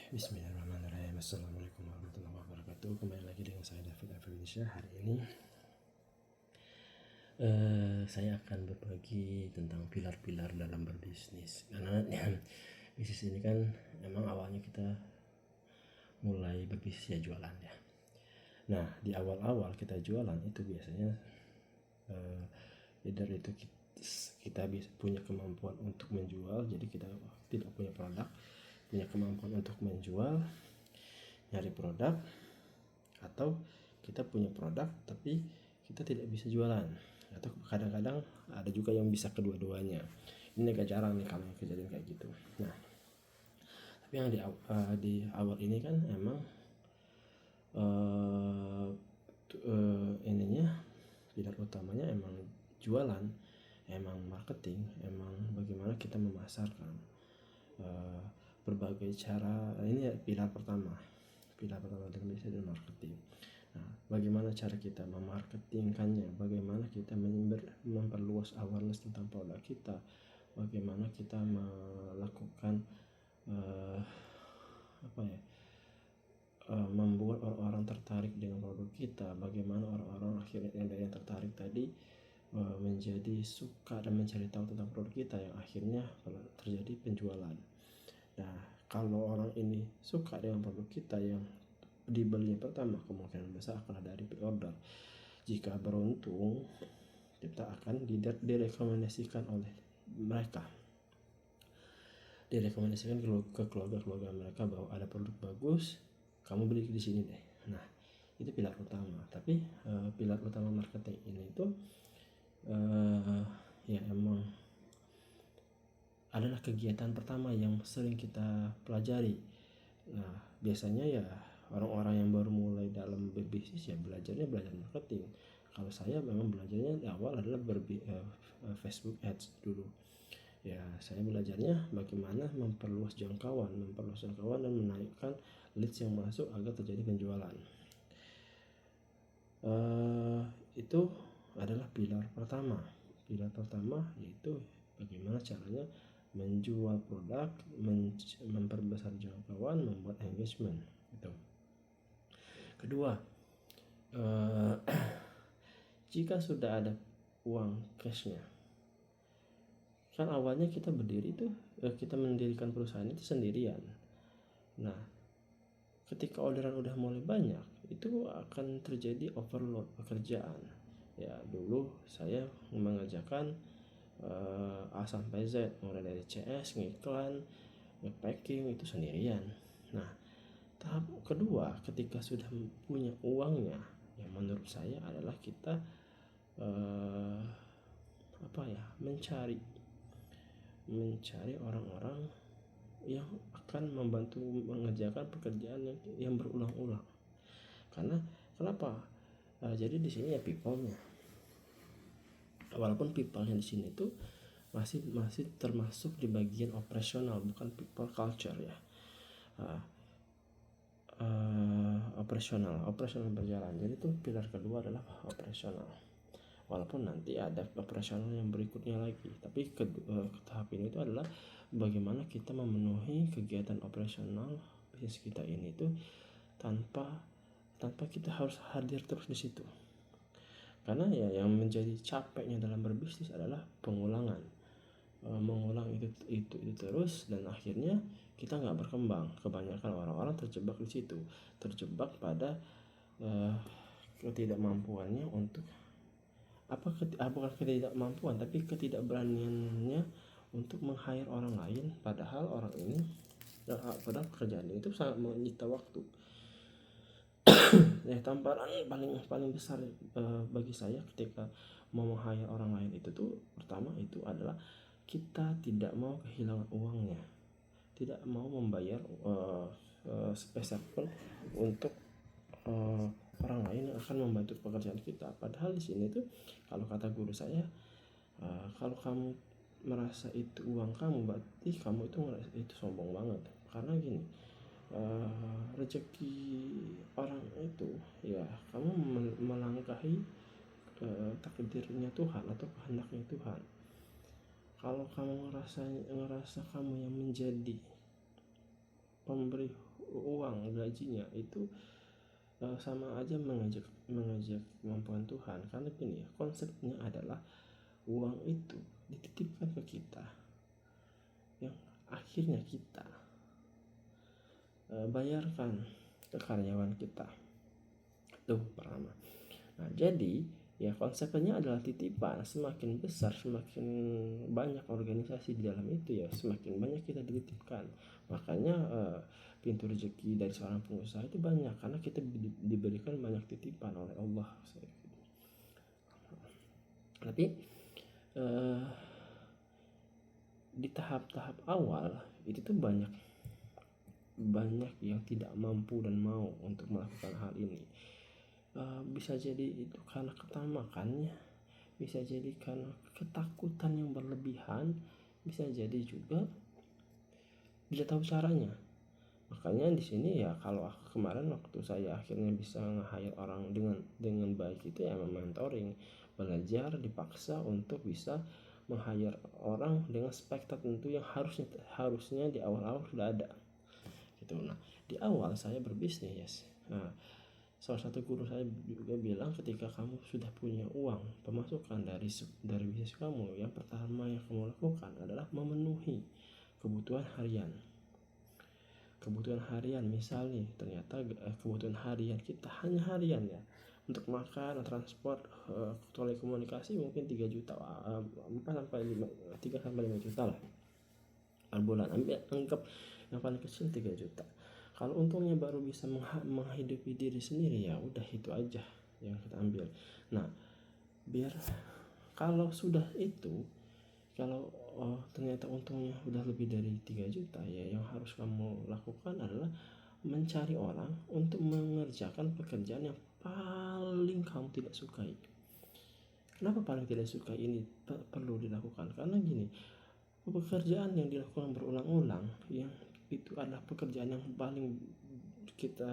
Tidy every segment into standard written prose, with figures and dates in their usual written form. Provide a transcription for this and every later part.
Bismillahirrahmanirrahim. Assalamualaikum warahmatullahi wabarakatuh. Kembali lagi dengan saya David Afridisya. Hari ini saya akan berbagi tentang pilar-pilar dalam berbisnis. Karena bisnis ini kan memang awalnya kita mulai berbisnis ya jualan ya. Nah, di awal-awal kita jualan itu biasanya either itu kita bisa punya kemampuan untuk menjual, jadi kita tidak punya produk, punya kemampuan untuk menjual, nyari produk, atau kita punya produk tapi kita tidak bisa jualan, atau kadang-kadang ada juga yang bisa kedua-duanya. Ini agak jarang nih kalau kejadian kayak gitu. Nah, tapi yang di awal ini kan emang ininya pilar utamanya emang jualan, emang marketing, emang bagaimana kita memasarkan berbagai cara. Ini ya pilar pertama dalam bisnis adalah marketing. Nah, bagaimana cara kita memarketingkannya, bagaimana kita memperluas awareness tentang produk kita, bagaimana kita melakukan membuat orang-orang tertarik dengan produk kita, bagaimana orang-orang akhirnya yang tertarik tadi menjadi suka dan mencari tahu tentang produk kita, yang akhirnya terjadi penjualan. Nah, kalau orang ini suka dengan produk kita, yang dibelinya pertama kemungkinan besar akan ada repeat order. Jika beruntung, kita akan direkomendasikan oleh mereka, direkomendasikan ke keluarga mereka bahwa ada produk bagus, kamu beli di sini deh. Nah, itu pilar utama. Tapi pilar utama marketing ini itu ya emang adalah kegiatan pertama yang sering kita pelajari. Nah, biasanya ya orang-orang yang baru mulai dalam berbisnis ya belajar marketing. Kalau saya memang belajarnya di awal adalah Facebook Ads dulu. Ya, saya belajarnya bagaimana memperluas jangkauan dan menaikkan leads yang masuk agar terjadi penjualan. Itu adalah pilar pertama yaitu bagaimana caranya menjual produk, memperbesar jangkauan, membuat engagement gitu. Kedua, jika sudah ada uang cashnya, kan awalnya kita kita mendirikan perusahaan itu sendirian. Nah, ketika orderan udah mulai banyak, itu akan terjadi overload pekerjaan. Ya, dulu saya mengerjakan A sampai Z, mulai dari CS, ngiklan, nge-packing itu sendirian. Nah, tahap kedua ketika sudah punya uangnya, yang menurut saya adalah kita mencari orang-orang yang akan membantu mengerjakan pekerjaan yang berulang-ulang. Karena kenapa? Jadi di sini ya people-nya. Walaupun people-nya di sini tuh masih termasuk di bagian operasional, bukan people culture ya. Operasional berjalan. Jadi itu pilar kedua adalah operasional. Walaupun nanti ada operasional yang berikutnya lagi, tapi tahap ini itu adalah bagaimana kita memenuhi kegiatan operasional bisnis kita ini itu tanpa kita harus hadir terus di situ. Karena ya yang menjadi capeknya dalam berbisnis adalah pengulangan, mengulang itu terus, dan akhirnya kita nggak berkembang. Kebanyakan orang-orang terjebak di situ, terjebak pada ketidakmampuannya untuk bukan ketidakmampuan, tapi ketidakberaniannya untuk meng-hire orang lain, padahal pekerjaan itu sangat menyita waktu. Ya, tamparan paling besar bagi saya ketika mau meng-hire orang lain itu tuh pertama itu adalah kita tidak mau kehilangan uangnya, tidak mau membayar sepeser pun untuk orang lain yang akan membantu pekerjaan kita. Padahal di sini tuh kalau kata guru saya, kalau kamu merasa itu uang kamu, berarti kamu itu sombong banget. Karena gini, rezeki orang itu ya kamu melangkahi takdirnya Tuhan atau kehendaknya Tuhan. Kalau kamu ngerasa kamu yang menjadi pemberi uang gajinya itu sama aja mengajak kemampuan Tuhan. Karena gini ya, konsepnya adalah uang itu dititipkan ke kita yang akhirnya kita bayarkan ke karyawan kita. Itu pertama. Nah, jadi ya konsepnya adalah titipan. Semakin besar, semakin banyak organisasi di dalam itu, ya semakin banyak kita dititipkan. Makanya pintu rezeki dari seorang pengusaha itu banyak, karena kita diberikan banyak titipan oleh Allah. Tapi di tahap-tahap awal itu tuh banyak yang tidak mampu dan mau untuk melakukan hal ini. Bisa jadi itu karena ketamakannya, bisa jadi karena ketakutan yang berlebihan, bisa jadi juga tidak tahu caranya. Makanya di sini ya, kalau kemarin waktu saya akhirnya bisa nge-hire orang dengan baik itu ya mentoring, belajar dipaksa untuk bisa meng-hire orang dengan spek tertentu yang harusnya di awal-awal sudah ada gitu. Nah, di awal saya berbisnis, salah satu guru saya juga bilang, ketika kamu sudah punya uang pemasukan dari bisnis kamu, yang pertama yang kamu lakukan adalah memenuhi kebutuhan harian. Misal nih, ternyata kebutuhan harian kita hanya harian ya, untuk makan, transport, telekomunikasi mungkin 3 juta, 4 sampai 5 juta lah per bulan. Anggap yang paling kecil 3 juta. Kalau untungnya baru bisa menghidupi diri sendiri, ya udah itu aja yang kita ambil. Nah, biar kalau sudah itu, kalau ternyata untungnya udah lebih dari 3 juta, ya yang harus kamu lakukan adalah mencari orang untuk mengerjakan pekerjaan yang paling kamu tidak sukai. Kenapa paling tidak suka ini perlu dilakukan? Karena gini, pekerjaan yang dilakukan berulang-ulang, yang itu adalah pekerjaan yang paling kita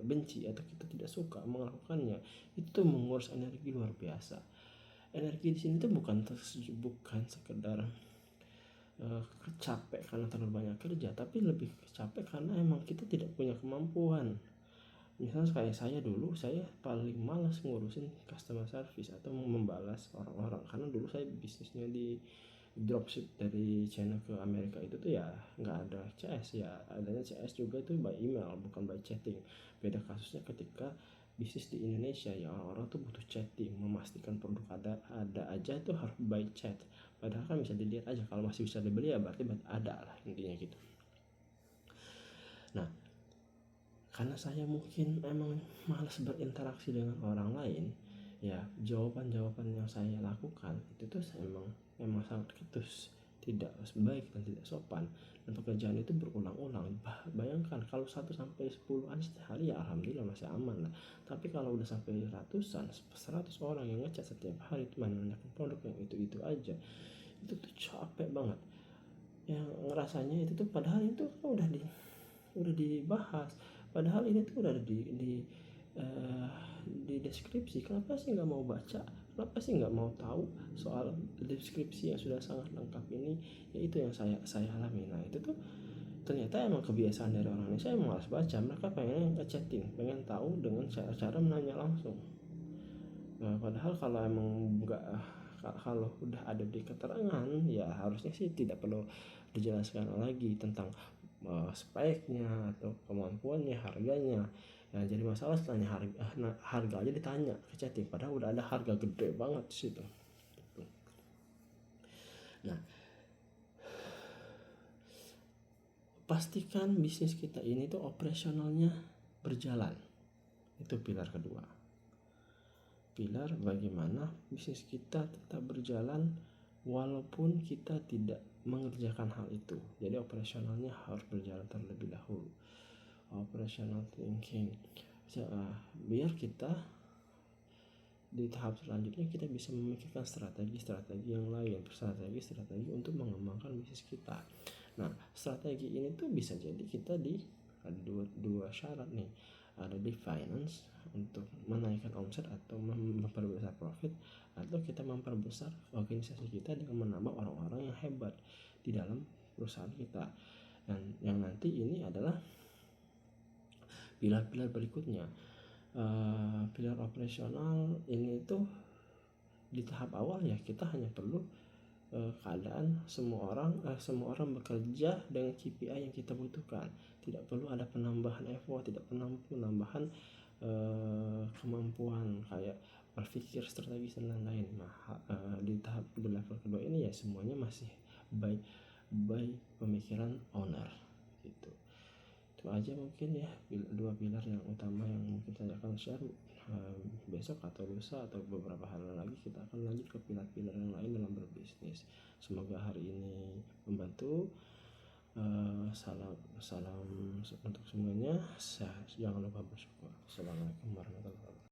benci atau kita tidak suka melakukannya, itu menguras energi luar biasa. Energi di sini tuh bukan sekedar capek karena terlalu banyak kerja, tapi lebih capek karena emang kita tidak punya kemampuan. Misalnya kayak saya dulu, saya paling malas ngurusin customer service atau membalas orang-orang, karena dulu saya bisnisnya di dropship dari China ke Amerika itu tuh ya nggak ada CS, ya adanya CS juga itu by email bukan by chatting. Beda kasusnya ketika bisnis di Indonesia, ya orang-orang tuh butuh chatting, memastikan produk ada aja itu harus by chat, padahal kan bisa dilihat aja, kalau masih bisa dibeli ya berarti ada lah, intinya gitu. Nah, karena saya mungkin emang malas berinteraksi dengan orang lain, ya jawaban-jawaban yang saya lakukan itu tuh emang sangat ketus, tidak baik dan tidak sopan, dan pekerjaan itu berulang-ulang. Bayangkan kalau 1-10 sehari, ya alhamdulillah masih aman lah, tapi kalau udah sampai ratusan, 100 orang yang ngecat setiap hari itu menanyakan produk yang itu aja, itu tuh capek banget. Yang ngerasanya itu tuh padahal itu kan udah dibahas, padahal ini tuh udah di deskripsi. Kenapa sih nggak mau baca? Kenapa sih nggak mau tahu soal deskripsi yang sudah sangat lengkap ini? Ya itu yang saya alami. Nah, itu tuh ternyata emang kebiasaan dari orang Indonesia yang malas baca. Mereka pengen chatting, pengen tahu dengan cara menanya langsung. Nah, padahal kalau emang kalau udah ada di keterangan, ya harusnya sih tidak perlu dijelaskan lagi tentang speknya atau kemampuannya, harganya. Nah, jadi masalah setelahnya harga aja ditanya ke chatting, padahal udah ada harga gede banget di situ. Nah, pastikan bisnis kita ini tuh operasionalnya berjalan. Itu pilar kedua. Pilar bagaimana bisnis kita tetap berjalan walaupun kita tidak mengerjakan hal itu. Jadi operasionalnya harus berjalan terlebih dahulu. Operational thinking, biar kita di tahap selanjutnya kita bisa memikirkan strategi yang lain, strategi untuk mengembangkan bisnis kita. Nah, strategi ini tuh bisa jadi kita ada dua syarat nih, ada di finance untuk menaikkan omset atau memperbesar profit, atau kita memperbesar organisasi kita dengan menambah orang-orang yang hebat di dalam perusahaan kita. Dan yang nanti ini adalah pilar-pilar berikutnya. Pilar operasional ini tuh di tahap awal ya kita hanya perlu keadaan semua orang bekerja dengan KPI yang kita butuhkan. Tidak perlu ada penambahan effort, tidak perlu penambahan kemampuan kayak berpikir strategis dan lain-lain. Nah, di level kedua ini ya semuanya masih by pemikiran owner gitu. Itu aja mungkin ya dua pilar yang utama yang mungkin saya akan share. Besok atau lusa atau beberapa hari lagi kita akan lanjut ke pilar-pilar yang lain dalam berbisnis. Semoga hari ini membantu. Salam untuk semuanya. Jangan lupa bersyukur. Assalamualaikum warahmatullahi wabarakatuh.